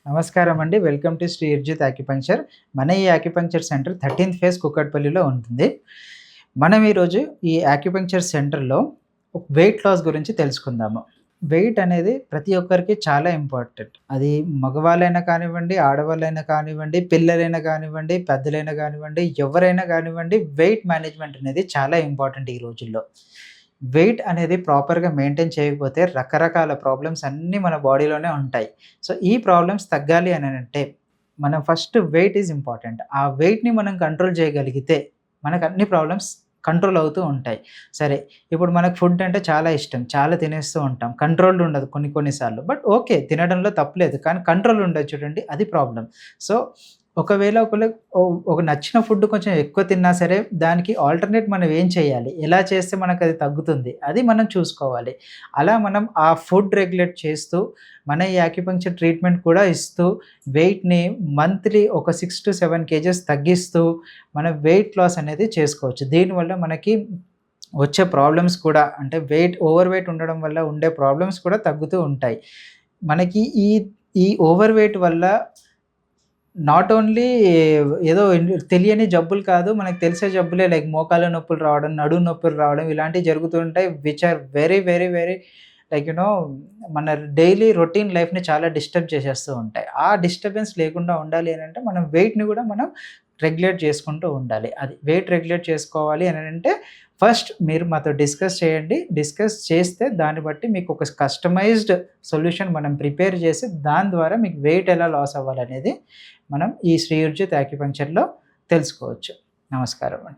నమస్కారం అండి. Welcome to Shri Irjit acupuncture. మన ఈ యాక్యుపంక్చర్ సెంటర్ 13th ఫేజ్ కుక్కట్పల్లిలో ఉంటుంది. మనం ఈరోజు ఈ యాక్యుపంక్చర్ సెంటర్‌లో వెయిట్ లాస్ గురించి తెలుసుకుందాము. వెయిట్ అనేది ప్రతి ఒక్కరికి చాలా ఇంపార్టెంట్. అది మగవాళ్ళైనా కానివ్వండి, ఆడవాళ్ళైనా కానివ్వండి, పిల్లలైనా కానివ్వండి, పెద్దలైనా కానివ్వండి, ఎవరైనా కానివ్వండి, వెయిట్ మేనేజ్‌మెంట్ అనేది చాలా ఇంపార్టెంట్ ఈ రోజుల్లో. వెయిట్ అనేది ప్రాపర్‌గా మెయింటైన్ చేయకపోతే రకరకాల ప్రాబ్లమ్స్ అన్నీ మన బాడీలోనే ఉంటాయి. సో, ఈ ప్రాబ్లమ్స్ తగ్గాలి అనంటే మనం ఫస్ట్ వెయిట్ ఈజ్ ఇంపార్టెంట్. ఆ వెయిట్‌ని మనం కంట్రోల్ చేయగలిగితే మనకు అన్ని ప్రాబ్లమ్స్ కంట్రోల్ అవుతూ ఉంటాయి. సరే, ఇప్పుడు మనకు ఫుడ్ అంటే చాలా ఇష్టం. చాలా తినేస్తూ ఉంటాం. కంట్రోల్డ్ ఉండదు కొన్ని కొన్ని సార్లు. బట్ ఓకే, తినడంలో తప్పులేదు. కానీ కంట్రోల్ ఉండదు చూడండి, అది ప్రాబ్లమ్. సో, ఒకవేళ ఒక నచ్చిన ఫుడ్ కొంచెం ఎక్కువ తిన్నా సరే, దానికి ఆల్టర్‌నేట్ మనం ఏం చేయాలి? ఎలా చేస్తే మనకది తగ్గుతుంది? అది మనం చూసుకోవాలి. అలా మనం ఆ ఫుడ్ రెగ్యులేట్ చేస్తూ, మన ఈ యాక్యుపంక్చర్ ట్రీట్మెంట్ కూడా ఇస్తూ, వెయిట్‌ని మంత్లీ ఒక 6-7 కేజెస్ తగ్గిస్తూ, మన వెయిట్ లాస్ అనేది చేసుకోవచ్చు. దీనివల్ల మనకి వచ్చే ప్రాబ్లమ్స్ కూడా, అంటే ఓవర్ వెయిట్ ఉండడం వల్ల ఉండే ప్రాబ్లమ్స్ కూడా తగ్గుతూ ఉంటాయి. మనకి ఈ ఈ ఓవర్ వెయిట్ వల్ల నాట్ ఓన్లీ ఏదో తెలియని జబ్బులు కాదు, మనకు తెలిసే జబ్బులే లైక్ మోకాళ్ళ నొప్పులు రావడం, నడుము నొప్పులు రావడం ఇలాంటివి జరుగుతూ ఉంటాయి. Which are very, very, very like మన డైలీ రొటీన్ లైఫ్‌ని చాలా డిస్టర్బ్ చేసేస్తూ ఉంటాయి. ఆ డిస్టర్బెన్స్ లేకుండా ఉండాలి అనంటే మనం వెయిట్‌ని కూడా మనం రెగ్యులేట్ చేసుకుంటూ ఉండాలి. అది వెయిట్ రెగ్యులేట్ చేసుకోవాలి అనంటే ఫస్ట్ మీరు మాతో డిస్కస్ చేయండి. డిస్కస్ చేస్తే దాన్ని బట్టి మీకు ఒక కస్టమైజ్డ్ సొల్యూషన్ మనం ప్రిపేర్ చేసి దాని ద్వారా మీకు వెయిట్ ఎలా లాస్ అవ్వాలనేది మనం ఈ శ్రీ ఊర్జిత్ యాక్యుపంక్చర్‌లో తెలుసుకోవచ్చు. నమస్కారం అండి.